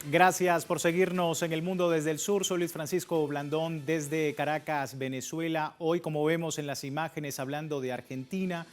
Gracias por seguirnos en El Mundo desde el Sur. Soy Luis Francisco Blandón desde Caracas, Venezuela. Hoy, como vemos en las imágenes, hablando de Argentina,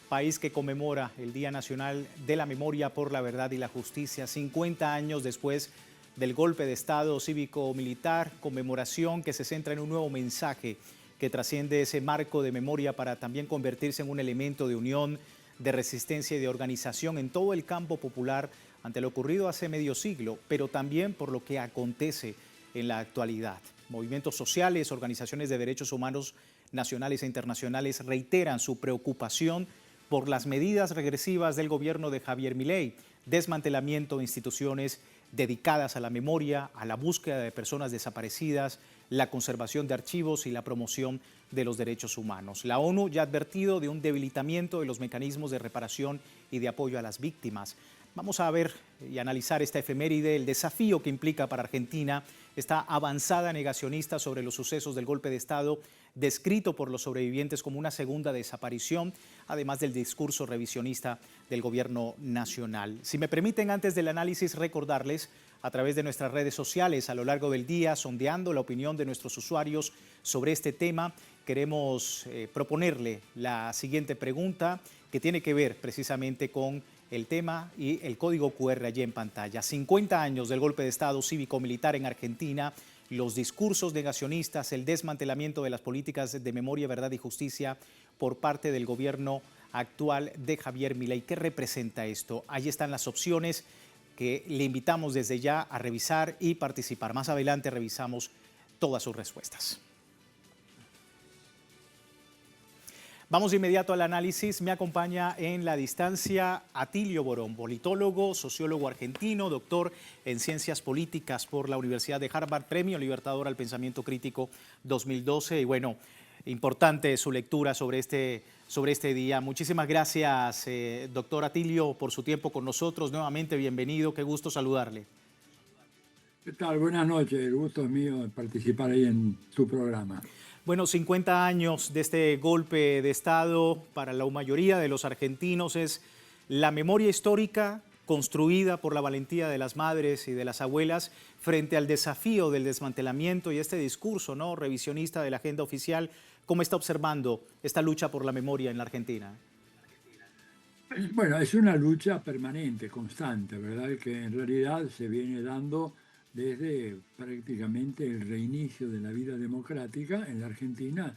país que conmemora el Día Nacional de la Memoria por la Verdad y la Justicia, 50 años después del golpe de Estado cívico-militar, conmemoración que se centra en un nuevo mensaje que trasciende ese marco de memoria para también convertirse en un elemento de unión, de resistencia y de organización en todo el campo popular ante lo ocurrido hace medio siglo, pero también por lo que acontece en la actualidad. Movimientos sociales, organizaciones de derechos humanos nacionales e internacionales reiteran su preocupación por las medidas regresivas del gobierno de Javier Milei, desmantelamiento de instituciones dedicadas a la memoria, a la búsqueda de personas desaparecidas, la conservación de archivos y la promoción de los derechos humanos. La ONU ya ha advertido de un debilitamiento de los mecanismos de reparación y de apoyo a las víctimas. Vamos a ver y analizar esta efeméride, el desafío que implica para Argentina esta avanzada negacionista sobre los sucesos del golpe de Estado, descrito por los sobrevivientes como una segunda desaparición, además del discurso revisionista del gobierno nacional. Si me permiten, antes del análisis, recordarles a través de nuestras redes sociales a lo largo del día, sondeando la opinión de nuestros usuarios sobre este tema, queremos proponerle la siguiente pregunta que tiene que ver precisamente con el tema y el código QR allí en pantalla. 50 años del golpe de Estado cívico-militar en Argentina, los discursos negacionistas, el desmantelamiento de las políticas de memoria, verdad y justicia por parte del gobierno actual de Javier Milei. ¿Qué representa esto? Ahí están las opciones que le invitamos desde ya a revisar y participar. Más adelante revisamos todas sus respuestas. Vamos de inmediato al análisis. Me acompaña en la distancia Atilio Borón, politólogo, sociólogo argentino, doctor en Ciencias Políticas por la Universidad de Harvard, Premio Libertador al Pensamiento Crítico 2012. Y bueno, importante su lectura sobre este día. Muchísimas gracias, doctor Atilio, por su tiempo con nosotros. Nuevamente, bienvenido. Qué gusto saludarle. ¿Qué tal? Buenas noches. El gusto es mío de participar ahí en tu programa. Bueno, 50 años de este golpe de Estado para la mayoría de los argentinos es la memoria histórica construida por la valentía de las madres y de las abuelas frente al desafío del desmantelamiento y este discurso, ¿no?, revisionista de la agenda oficial. ¿Cómo está observando esta lucha por la memoria en la Argentina? Bueno, es una lucha permanente, constante, ¿verdad? Que en realidad se viene dando desde prácticamente el reinicio de la vida democrática en la Argentina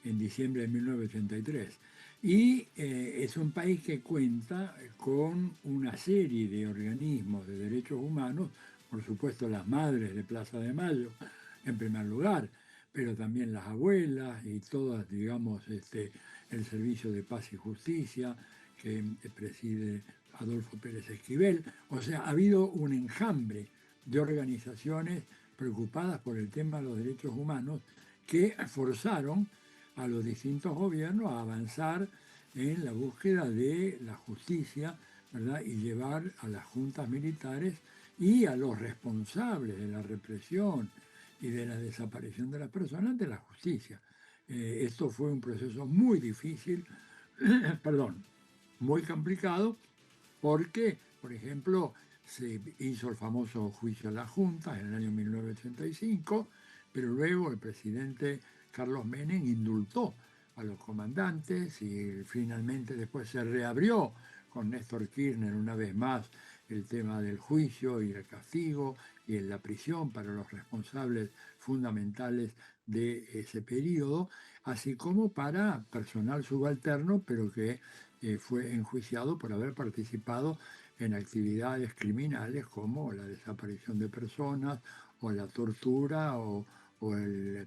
en diciembre de 1983. Y es un país que cuenta con una serie de organismos de derechos humanos, por supuesto las madres de Plaza de Mayo, en primer lugar, pero también las abuelas y todas, digamos, el Servicio de Paz y Justicia, que preside Adolfo Pérez Esquivel. O sea, ha habido un enjambre de organizaciones preocupadas por el tema de los derechos humanos que forzaron a los distintos gobiernos a avanzar en la búsqueda de la justicia, ¿verdad? Y llevar a las juntas militares y a los responsables de la represión y de la desaparición de las personas de la justicia. Esto fue un proceso muy difícil, perdón, muy complicado, porque, por ejemplo, se hizo el famoso juicio a las juntas en el año 1985, pero luego el presidente Carlos Menem indultó a los comandantes y finalmente después se reabrió con Néstor Kirchner una vez más el tema del juicio y el castigo y la prisión para los responsables fundamentales de ese periodo, así como para personal subalterno, pero que fue enjuiciado por haber participado en actividades criminales como la desaparición de personas o la tortura o el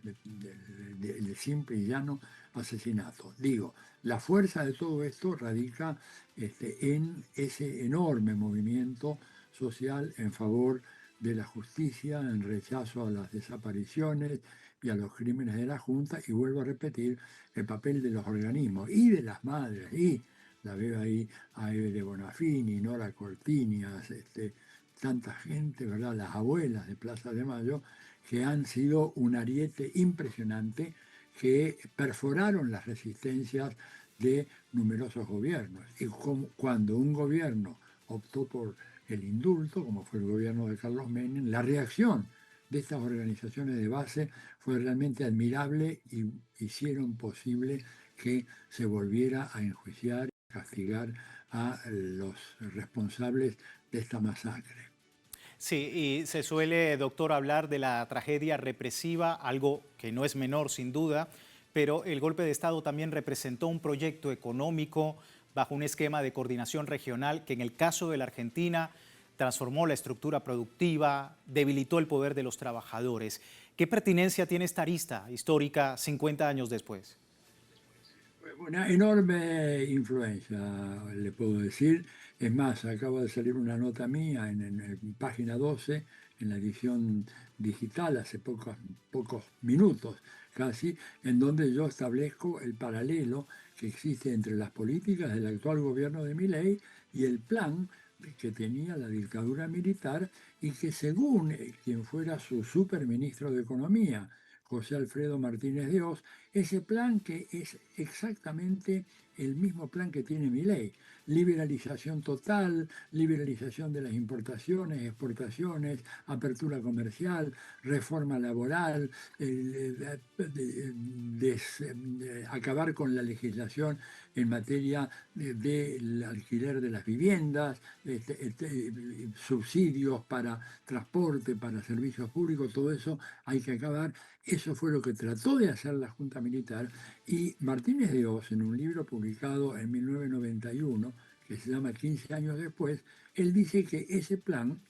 simple y llano asesinato. Digo, la fuerza de todo esto radica en ese enorme movimiento social en favor de la justicia, en rechazo a las desapariciones y a los crímenes de la Junta, y vuelvo a repetir el papel de los organismos y de las madres, y la veo ahí a Eve de Bonafini, Nora Cortiñas, tanta gente, ¿verdad? Las abuelas de Plaza de Mayo, que han sido un ariete impresionante, que perforaron las resistencias de numerosos gobiernos. Y cuando un gobierno optó por el indulto, como fue el gobierno de Carlos Menem. La reacción de estas organizaciones de base fue realmente admirable y hicieron posible que se volviera a enjuiciar y castigar a los responsables de esta masacre. Sí, y se suele, doctor, hablar de la tragedia represiva, algo que no es menor sin duda, pero el golpe de Estado también representó un proyecto económico bajo un esquema de coordinación regional que en el caso de la Argentina transformó la estructura productiva, debilitó el poder de los trabajadores. ¿Qué pertinencia tiene esta arista histórica 50 años después? Una enorme influencia, le puedo decir. Es más, acaba de salir una nota mía en página 12, en la edición digital, hace pocos minutos casi, en donde yo establezco el paralelo que existe entre las políticas del actual gobierno de Milei y el plan que tenía la dictadura militar y que según quien fuera su superministro de Economía, José Alfredo Martínez de Oz, ese plan que es exactamente el mismo plan que tiene Milei: liberalización total, liberalización de las importaciones, exportaciones, apertura comercial, reforma laboral, acabar con la legislación en materia del alquiler de las viviendas, subsidios para transporte, para servicios públicos, todo eso hay que acabar. Eso fue lo que trató de hacer la Junta Militar, y Martínez de Oz, en un libro publicado en 1991, que se llama 15 años después, él dice que ese plan,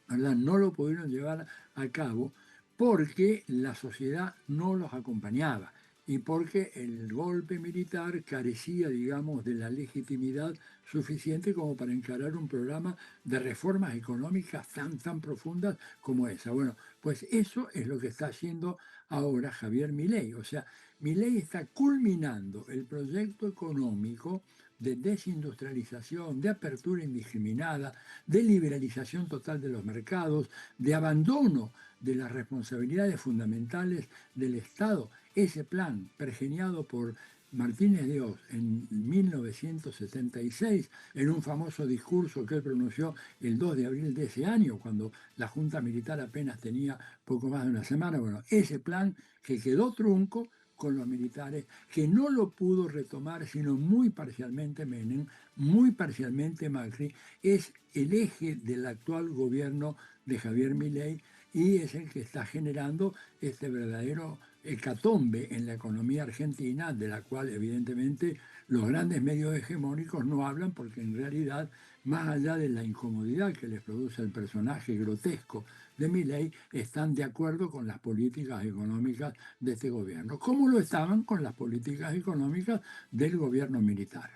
¿verdad?, no lo pudieron llevar a cabo porque la sociedad no los acompañaba y porque el golpe militar carecía, digamos, de la legitimidad suficiente como para encarar un programa de reformas económicas tan profundas como esa. Bueno, pues eso es lo que está haciendo ahora Javier Milei. O sea, Milei está culminando el proyecto económico de desindustrialización, de apertura indiscriminada, de liberalización total de los mercados, de abandono de las responsabilidades fundamentales del Estado. Ese plan, pergeniado por Martínez de Oz en 1976, en un famoso discurso que él pronunció el 2 de abril de ese año, cuando la Junta Militar apenas tenía poco más de una semana. Bueno, ese plan que quedó trunco con los militares, que no lo pudo retomar sino muy parcialmente Menem, muy parcialmente Macri, es el eje del actual gobierno de Javier Milei y es el que está generando este verdadero hecatombe en la economía argentina, de la cual evidentemente los grandes medios hegemónicos no hablan, porque en realidad, más allá de la incomodidad que les produce el personaje grotesco de Milei, están de acuerdo con las políticas económicas de este gobierno, como lo estaban con las políticas económicas del gobierno militar.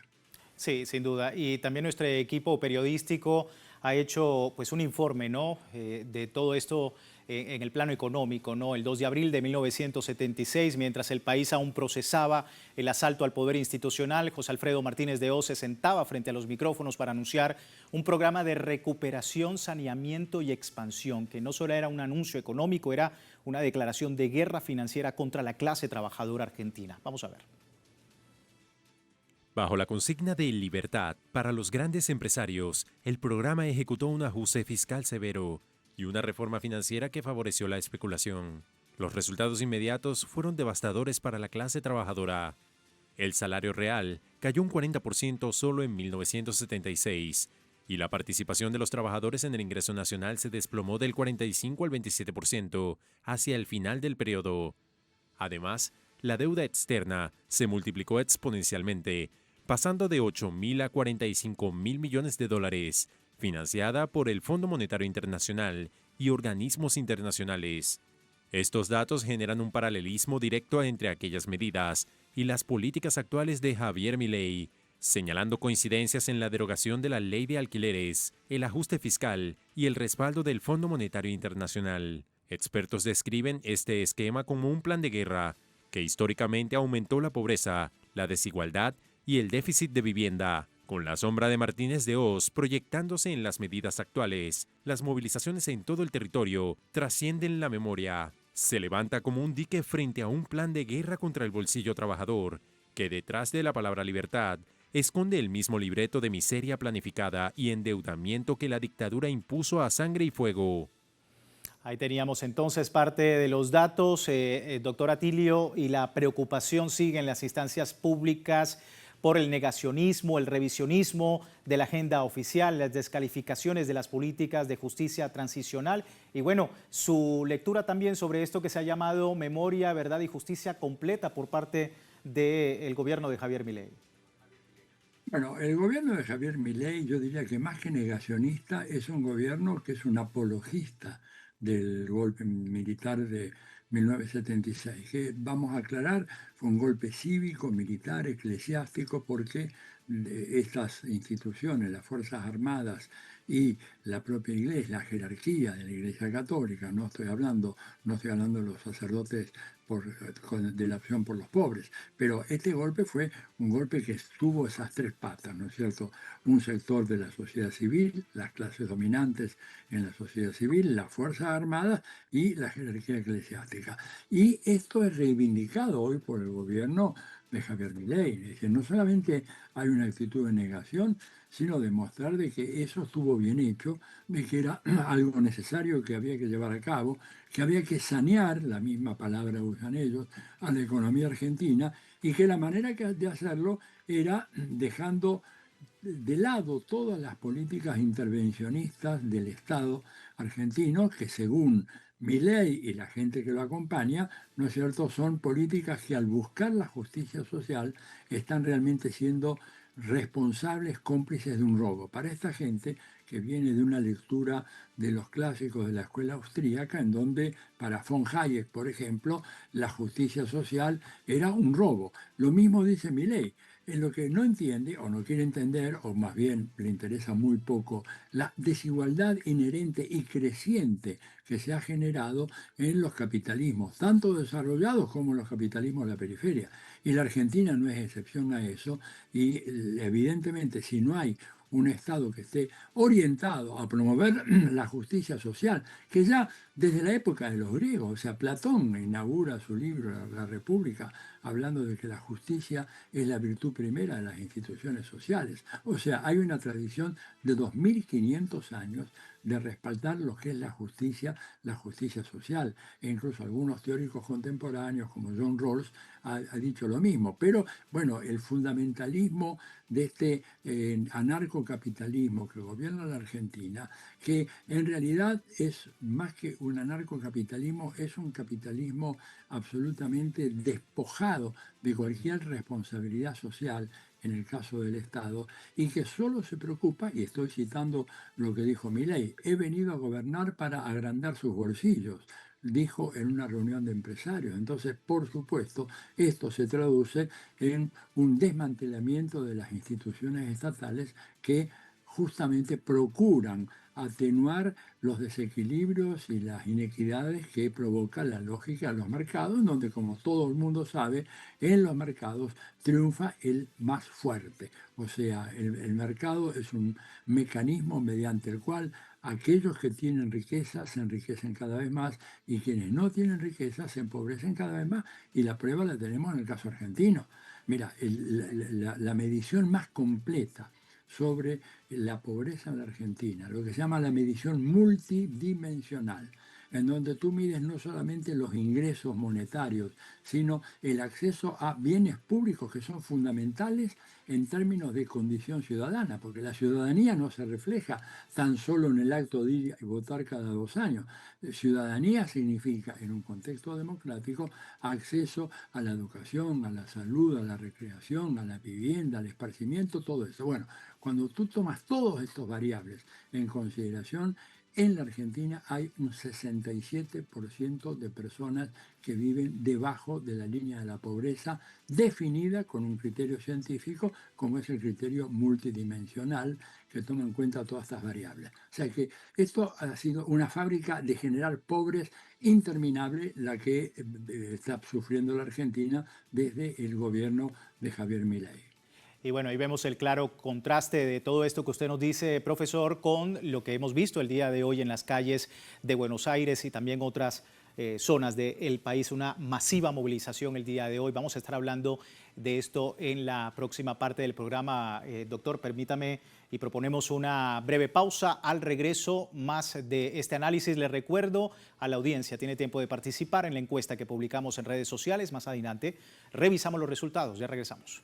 Sí, sin duda. Y también nuestro equipo periodístico ha hecho pues un informe, ¿no? De todo esto en el plano económico, ¿no? El 2 de abril de 1976, mientras el país aún procesaba el asalto al poder institucional, José Alfredo Martínez de Oz se sentaba frente a los micrófonos para anunciar un programa de recuperación, saneamiento y expansión, que no solo era un anuncio económico, era una declaración de guerra financiera contra la clase trabajadora argentina. Vamos a ver. Bajo la consigna de libertad para los grandes empresarios, el programa ejecutó un ajuste fiscal severo y una reforma financiera que favoreció la especulación. Los resultados inmediatos fueron devastadores para la clase trabajadora. El salario real cayó un 40% solo en 1976 y la participación de los trabajadores en el ingreso nacional se desplomó del 45 al 27% hacia el final del periodo. Además, la deuda externa se multiplicó exponencialmente, pasando de 8.000 a 45.000 millones de dólares, financiada por el Fondo Monetario Internacional y organismos internacionales. Estos datos generan un paralelismo directo entre aquellas medidas y las políticas actuales de Javier Milei, señalando coincidencias en la derogación de la ley de alquileres, el ajuste fiscal y el respaldo del Fondo Monetario Internacional. Expertos describen este esquema como un plan de guerra que históricamente aumentó la pobreza, la desigualdad y el déficit de vivienda. Con la sombra de Martínez de Oz proyectándose en las medidas actuales, las movilizaciones en todo el territorio trascienden la memoria. Se levanta como un dique frente a un plan de guerra contra el bolsillo trabajador, que detrás de la palabra libertad esconde el mismo libreto de miseria planificada y endeudamiento que la dictadura impuso a sangre y fuego. Ahí teníamos entonces parte de los datos, doctor Atilio, y la preocupación sigue en las instancias públicas por el negacionismo, el revisionismo de la agenda oficial, las descalificaciones de las políticas de justicia transicional y bueno, su lectura también sobre esto que se ha llamado memoria, verdad y justicia completa por parte del gobierno de Javier Milei. Bueno, el gobierno de Javier Milei, yo diría que más que negacionista, es un gobierno que es un apologista del golpe militar de 1976, que vamos a aclarar, fue un golpe cívico, militar, eclesiástico, porque estas instituciones, las Fuerzas Armadas y la propia Iglesia, la jerarquía de la Iglesia Católica, no estoy hablando de los sacerdotes de la opción por los pobres, pero este golpe fue un golpe que tuvo esas tres patas, ¿no es cierto? Un sector de la sociedad civil, las clases dominantes en la sociedad civil, las Fuerzas Armadas y la jerarquía eclesiástica. Y esto es reivindicado hoy por el gobierno de Javier Milei. Es decir, no solamente hay una actitud de negación, sino demostrar de que eso estuvo bien hecho, de que era algo necesario que había que llevar a cabo, que había que sanear, la misma palabra usan ellos, a la economía argentina, y que la manera de hacerlo era dejando de lado todas las políticas intervencionistas del Estado argentino, que según Milei y la gente que lo acompaña, ¿no es cierto?, son políticas que al buscar la justicia social están realmente siendo responsables, cómplices de un robo. Para esta gente que viene de una lectura de los clásicos de la escuela austríaca, en donde para von Hayek, por ejemplo, la justicia social era un robo. Lo mismo dice Milei. En lo que no entiende o no quiere entender, o más bien le interesa muy poco, la desigualdad inherente y creciente que se ha generado en los capitalismos, tanto desarrollados como en los capitalismos de la periferia. Y la Argentina no es excepción a eso, y evidentemente si no hay un Estado que esté orientado a promover la justicia social, que ya desde la época de los griegos, o sea, Platón inaugura su libro La República, hablando de que la justicia es la virtud primera de las instituciones sociales. O sea, hay una tradición de 2500 años de respaldar lo que es la justicia social. E incluso algunos teóricos contemporáneos, como John Rawls, ha dicho lo mismo. Pero, bueno, el fundamentalismo de este anarcocapitalismo que gobierna la Argentina, que en realidad es más que un anarcocapitalismo, es un capitalismo absolutamente despojado de cualquier responsabilidad social en el caso del Estado, y que solo se preocupa, y estoy citando lo que dijo Milei, he venido a gobernar para agrandar sus bolsillos, dijo en una reunión de empresarios. Entonces, por supuesto, esto se traduce en un desmantelamiento de las instituciones estatales que justamente procuran atenuar los desequilibrios y las inequidades que provoca la lógica de los mercados, en donde, como todo el mundo sabe, en los mercados triunfa el más fuerte. O sea, el mercado es un mecanismo mediante el cual aquellos que tienen riqueza se enriquecen cada vez más y quienes no tienen riqueza se empobrecen cada vez más. Y la prueba la tenemos en el caso argentino. Mira, la medición más completa sobre la pobreza en la Argentina, lo que se llama la medición multidimensional, en donde tú mides no solamente los ingresos monetarios, sino el acceso a bienes públicos que son fundamentales en términos de condición ciudadana, porque la ciudadanía no se refleja tan solo en el acto de ir y votar cada 2 años. Ciudadanía significa, en un contexto democrático, acceso a la educación, a la salud, a la recreación, a la vivienda, al esparcimiento, todo eso. Bueno, cuando tú tomas todas estas variables en consideración, en la Argentina hay un 67% de personas que viven debajo de la línea de la pobreza, definida con un criterio científico, como es el criterio multidimensional, que toma en cuenta todas estas variables. O sea que esto ha sido una fábrica de generar pobres interminable, la que está sufriendo la Argentina desde el gobierno de Javier Milei. Y bueno, ahí vemos el claro contraste de todo esto que usted nos dice, profesor, con lo que hemos visto el día de hoy en las calles de Buenos Aires y también otras zonas del país, una masiva movilización el día de hoy. Vamos a estar hablando de esto en la próxima parte del programa. Doctor, permítame y proponemos una breve pausa. Al regreso, más de este análisis. Les recuerdo a la audiencia, tiene tiempo de participar en la encuesta que publicamos en redes sociales. Más adelante revisamos los resultados. Ya regresamos.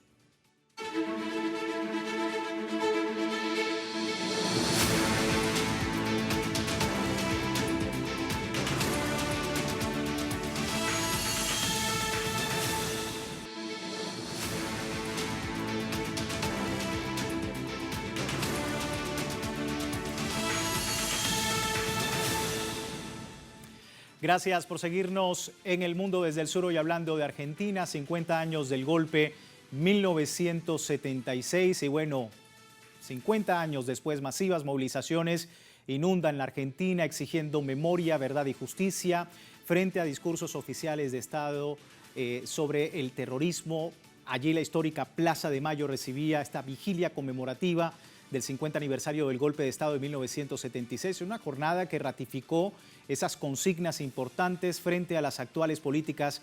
Gracias por seguirnos en El Mundo desde el Sur, hoy hablando de Argentina, 50 años del golpe 1976 y bueno, 50 años después, masivas movilizaciones inundan la Argentina exigiendo memoria, verdad y justicia frente a discursos oficiales de Estado sobre el terrorismo. Allí la histórica Plaza de Mayo recibía esta vigilia conmemorativa del 50 aniversario del golpe de Estado de 1976, una jornada que ratificó esas consignas importantes frente a las actuales políticas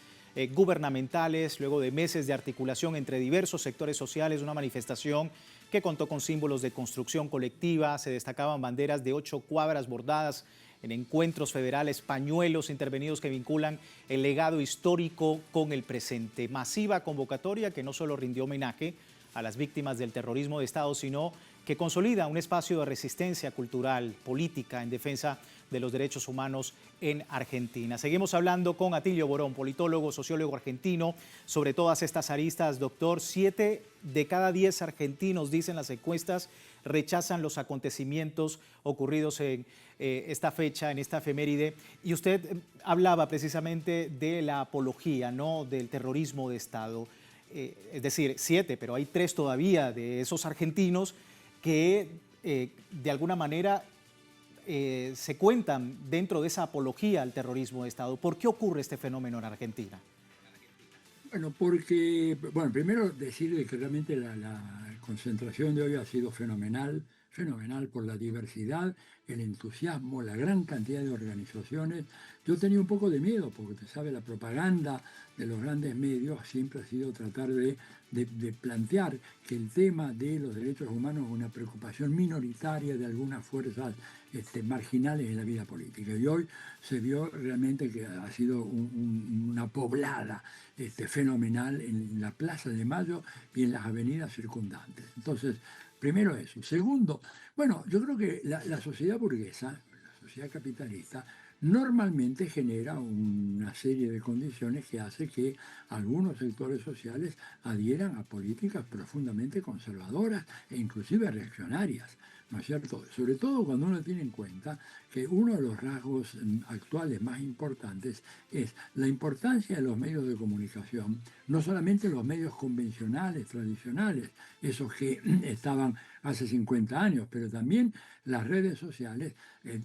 gubernamentales, luego de meses de articulación entre diversos sectores sociales, una manifestación que contó con símbolos de construcción colectiva, se destacaban banderas de 8 cuadras bordadas en encuentros federales, pañuelos intervenidos que vinculan el legado histórico con el presente. Masiva convocatoria que no solo rindió homenaje a las víctimas del terrorismo de Estado, sino que consolida un espacio de resistencia cultural, política, en defensa de los derechos humanos en Argentina. Seguimos hablando con Atilio Borón, politólogo, sociólogo argentino, sobre todas estas aristas. Doctor, 7 de cada 10 argentinos, dicen las encuestas, rechazan los acontecimientos ocurridos en esta fecha, en esta efeméride. Y usted hablaba precisamente de la apología, ¿no?, del terrorismo de Estado. Es decir, 7, pero hay 3 todavía de esos argentinos que de alguna manera se cuentan dentro de esa apología al terrorismo de Estado. ¿Por qué ocurre este fenómeno en Argentina? Bueno, porque, bueno, primero decir que realmente la concentración de hoy ha sido fenomenal, fenomenal por la diversidad, el entusiasmo, la gran cantidad de organizaciones. Yo tenía un poco de miedo, porque usted sabe, la propaganda de los grandes medios siempre ha sido tratar de plantear que el tema de los derechos humanos es una preocupación minoritaria de algunas fuerzas marginales en la vida política. Y hoy se vio realmente que ha sido una poblada fenomenal en la Plaza de Mayo y en las avenidas circundantes. Entonces, primero eso. Segundo, bueno, yo creo que la sociedad burguesa, la sociedad capitalista, normalmente genera una serie de condiciones que hace que algunos sectores sociales adhieran a políticas profundamente conservadoras e inclusive reaccionarias, ¿no es cierto? Sobre todo cuando uno tiene en cuenta que uno de los rasgos actuales más importantes es la importancia de los medios de comunicación, no solamente los medios convencionales, tradicionales, esos que estaban hace 50 años, pero también las redes sociales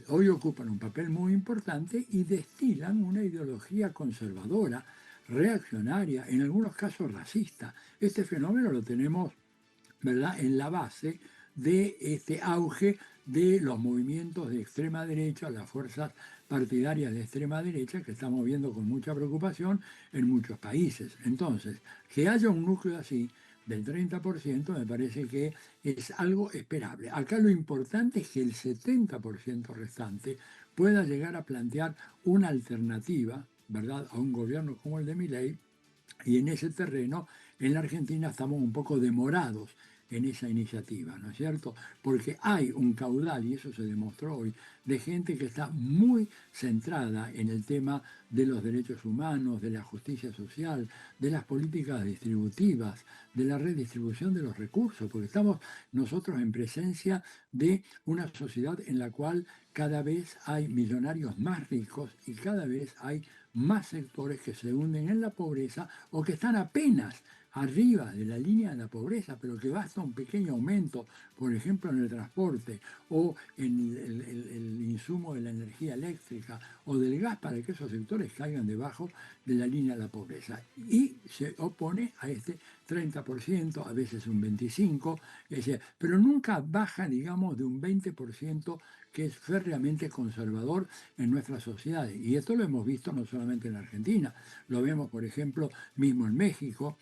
hoy ocupan un papel muy importante y destilan una ideología conservadora, reaccionaria, en algunos casos racista. Este fenómeno lo tenemos, ¿verdad?, en la base de este auge de los movimientos de extrema derecha, las fuerzas partidarias de extrema derecha, que estamos viendo con mucha preocupación en muchos países. Entonces, que haya un núcleo así del 30% me parece que es algo esperable. Acá lo importante es que el 70% restante pueda llegar a plantear una alternativa, ¿verdad?, a un gobierno como el de Milei, y en ese terreno, en la Argentina, estamos un poco demorados en esa iniciativa, ¿no es cierto? Porque hay un caudal, y eso se demostró hoy, de gente que está muy centrada en el tema de los derechos humanos, de la justicia social, de las políticas distributivas, de la redistribución de los recursos, porque estamos nosotros en presencia de una sociedad en la cual cada vez hay millonarios más ricos y cada vez hay más sectores que se hunden en la pobreza o que están apenas arriba de la línea de la pobreza, pero que basta un pequeño aumento, por ejemplo, en el transporte o en el insumo de la energía eléctrica o del gas para que esos sectores caigan debajo de la línea de la pobreza. Y se opone a este 30%, a veces un 25%, pero nunca baja, digamos, de un 20% que es férreamente conservador en nuestras sociedades. Y esto lo hemos visto no solamente en Argentina, lo vemos, por ejemplo, mismo en México,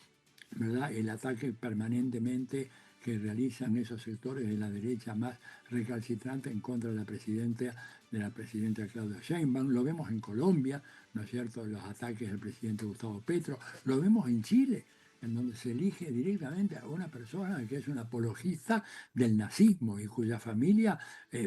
¿verdad? El ataque permanentemente que realizan esos sectores de la derecha más recalcitrante en contra de la presidenta Claudia Sheinbaum. Lo vemos en Colombia, ¿no es cierto?, los ataques del presidente Gustavo Petro. Lo vemos en Chile, en donde se elige directamente a una persona que es un apologista del nazismo y cuya familia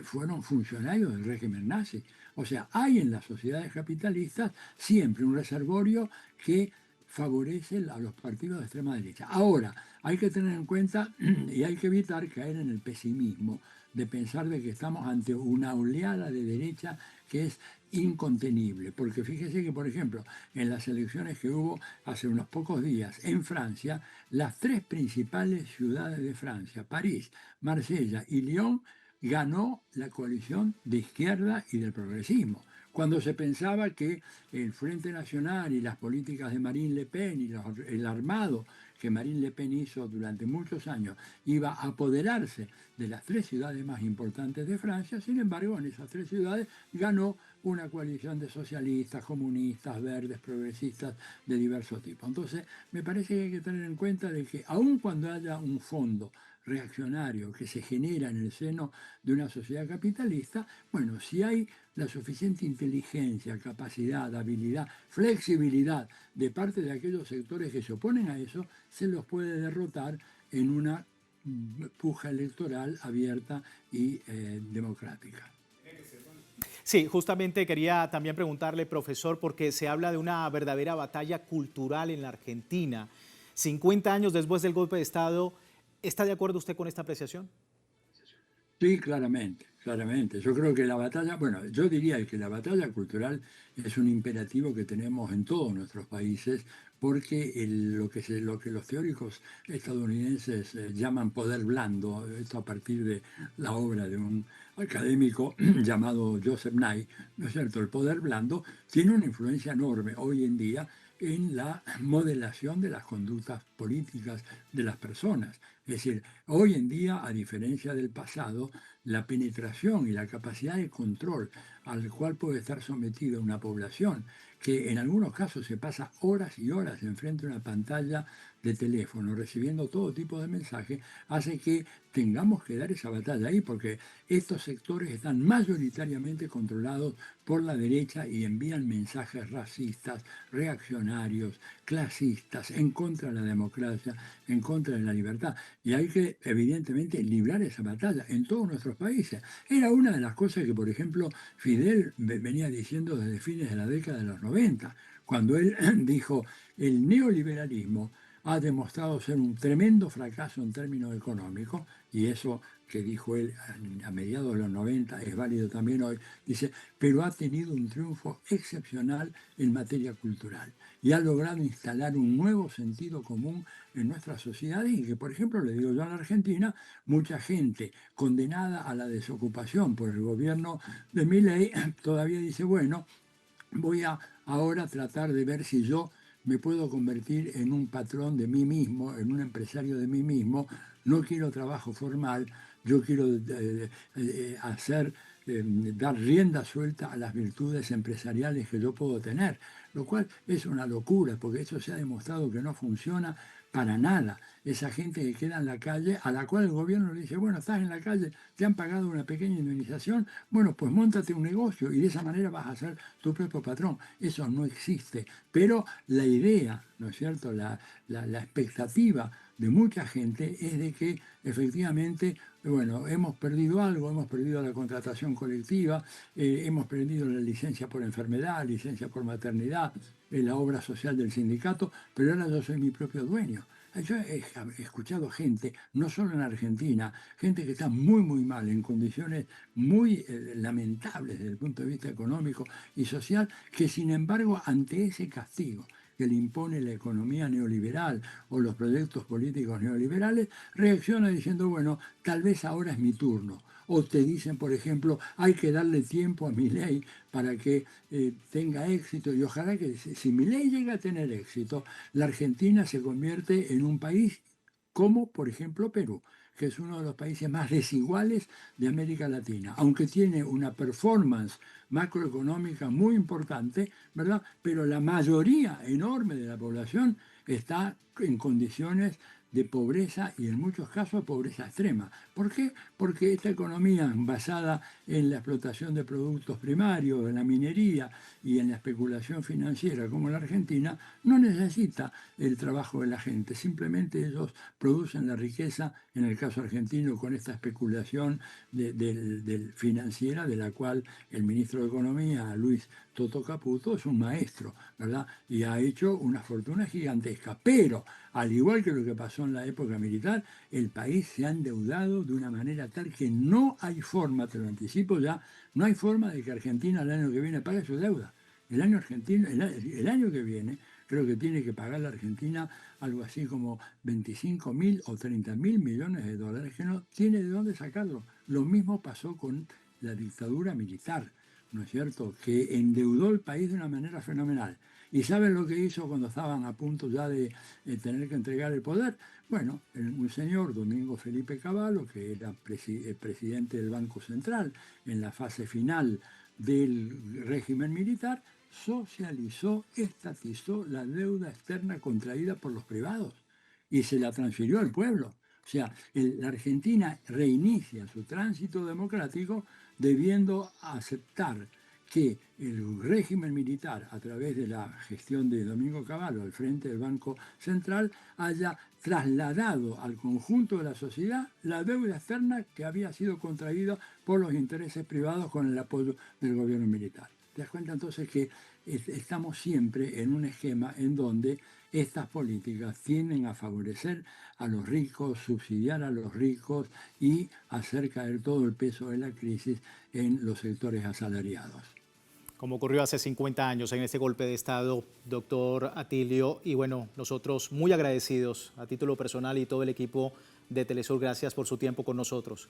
fueron funcionarios del régimen nazi. O sea, hay en las sociedades capitalistas siempre un reservorio que favorece a los partidos de extrema derecha. Ahora, hay que tener en cuenta y hay que evitar caer en el pesimismo de pensar de que estamos ante una oleada de derecha que es incontenible. Porque fíjese que, por ejemplo, en las elecciones que hubo hace unos pocos días en Francia, las tres principales ciudades de Francia, París, Marsella y Lyon, ganó la coalición de izquierda y del progresismo. Cuando se pensaba que el Frente Nacional y las políticas de Marine Le Pen y el armado que Marine Le Pen hizo durante muchos años iba a apoderarse de las tres ciudades más importantes de Francia, sin embargo, en esas tres ciudades ganó una coalición de socialistas, comunistas, verdes, progresistas de diversos tipos. Entonces, me parece que hay que tener en cuenta de que aun cuando haya un fondo reaccionario que se genera en el seno de una sociedad capitalista, bueno, si hay la suficiente inteligencia, capacidad, habilidad, flexibilidad de parte de aquellos sectores que se oponen a eso, se los puede derrotar en una puja electoral abierta y democrática. Sí, justamente quería también preguntarle, profesor, porque se habla de una verdadera batalla cultural en la Argentina. 50 años después del golpe de Estado, ¿está de acuerdo usted con esta apreciación? Sí, claramente, claramente. Yo creo que la batalla, bueno, yo diría que la batalla cultural es un imperativo que tenemos en todos nuestros países, porque lo que los teóricos estadounidenses llaman poder blando, esto a partir de la obra de un académico llamado Joseph Nye, ¿no es cierto? El poder blando tiene una influencia enorme hoy en día en la modelación de las conductas políticas de las personas. Es decir, hoy en día, a diferencia del pasado, la penetración y la capacidad de control al cual puede estar sometida una población, que en algunos casos se pasa horas y horas enfrente de una pantalla de teléfono recibiendo todo tipo de mensajes, hace que tengamos que dar esa batalla ahí, porque estos sectores están mayoritariamente controlados por la derecha y envían mensajes racistas, reaccionarios, clasistas, en contra de la democracia, en contra de la libertad. Y hay que, evidentemente, librar esa batalla en todos nuestros países. Era una de las cosas que, por ejemplo, Fidel venía diciendo desde fines de la década de los 90, cuando él dijo, el neoliberalismo ha demostrado ser un tremendo fracaso en términos económicos, y eso que dijo él a mediados de los 90 es válido también hoy, dice, pero ha tenido un triunfo excepcional en materia cultural y ha logrado instalar un nuevo sentido común en nuestras sociedades y que, por ejemplo, le digo yo en la Argentina, mucha gente condenada a la desocupación por el gobierno de Milei todavía dice, bueno, voy a ahora tratar de ver si yo me puedo convertir en un patrón de mí mismo, en un empresario de mí mismo, no quiero trabajo formal, yo quiero dar rienda suelta a las virtudes empresariales que yo puedo tener, lo cual es una locura, porque eso se ha demostrado que no funciona para nada. Esa gente que queda en la calle, a la cual el gobierno le dice, bueno, estás en la calle, te han pagado una pequeña indemnización, bueno, pues móntate un negocio y de esa manera vas a ser tu propio patrón. Eso no existe, pero la idea, ¿no es cierto?, la expectativa de mucha gente es de que efectivamente, bueno, hemos perdido algo, hemos perdido la contratación colectiva, hemos perdido la licencia por enfermedad, licencia por maternidad, la obra social del sindicato, pero ahora yo soy mi propio dueño. Yo he escuchado gente, no solo en Argentina, gente que está muy, muy mal, en condiciones muy lamentables desde el punto de vista económico y social, que sin embargo, ante ese castigo que le impone la economía neoliberal o los proyectos políticos neoliberales, reacciona diciendo, bueno, tal vez ahora es mi turno. O te dicen, por ejemplo, hay que darle tiempo a Milei para que tenga éxito. Y ojalá que si Milei llega a tener éxito, la Argentina se convierte en un país como, por ejemplo, Perú, que es uno de los países más desiguales de América Latina, aunque tiene una performance macroeconómica muy importante, ¿verdad? Pero la mayoría enorme de la población está en condiciones de pobreza y en muchos casos pobreza extrema. ¿Por qué? Porque esta economía basada en la explotación de productos primarios, en la minería y en la especulación financiera como la Argentina, no necesita el trabajo de la gente, simplemente ellos producen la riqueza, en el caso argentino, con esta especulación financiera, de la cual el ministro de Economía, Luis Toto Caputo, es un maestro, ¿verdad? Y ha hecho una fortuna gigantesca. Pero, al igual que lo que pasó en la época militar, el país se ha endeudado de una manera tal que no hay forma, te lo anticipo ya, no hay forma de que Argentina el año que viene pague su deuda. El año que viene, creo que tiene que pagar la Argentina algo así como 25.000 o 30.000 millones de dólares, que no tiene de dónde sacarlo. Lo mismo pasó con la dictadura militar, ¿no es cierto?, que endeudó el país de una manera fenomenal. ¿Y saben lo que hizo cuando estaban a punto ya de tener que entregar el poder? Bueno, un señor, Domingo Felipe Cavallo, que era presidente del Banco Central en la fase final del régimen militar, socializó, estatizó la deuda externa contraída por los privados y se la transfirió al pueblo. O sea, la Argentina reinicia su tránsito democrático debiendo aceptar que el régimen militar, a través de la gestión de Domingo Cavallo al frente del Banco Central, haya trasladado al conjunto de la sociedad la deuda externa que había sido contraída por los intereses privados con el apoyo del gobierno militar. ¿Te das cuenta entonces que estamos siempre en un esquema en donde estas políticas tienden a favorecer a los ricos, subsidiar a los ricos y hacer caer todo el peso de la crisis en los sectores asalariados? Como ocurrió hace 50 años en este golpe de Estado, doctor Atilio. Y bueno, nosotros muy agradecidos a título personal y todo el equipo de Telesur. Gracias por su tiempo con nosotros.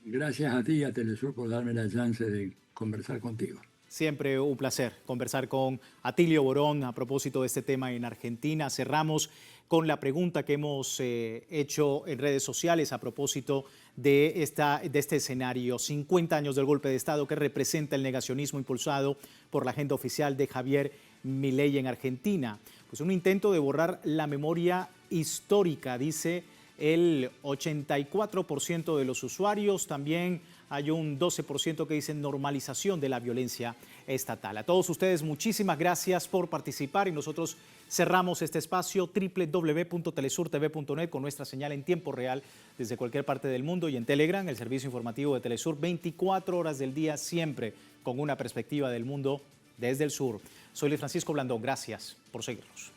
Gracias a ti y a Telesur por darme la chance de conversar contigo. Siempre un placer conversar con Atilio Borón a propósito de este tema en Argentina. Cerramos con la pregunta que hemos hecho en redes sociales a propósito de este escenario. 50 años del golpe de Estado, que representa el negacionismo impulsado por la agenda oficial de Javier Milei en Argentina. Pues un intento de borrar la memoria histórica, dice el 84% de los usuarios. También hay un 12% que dicen normalización de la violencia estatal. A todos ustedes, muchísimas gracias por participar y nosotros cerramos este espacio www.telesurtv.net con nuestra señal en tiempo real desde cualquier parte del mundo y en Telegram, el servicio informativo de Telesur, 24 horas del día, siempre con una perspectiva del mundo desde el sur. Soy Luis Francisco Blandón, gracias por seguirnos.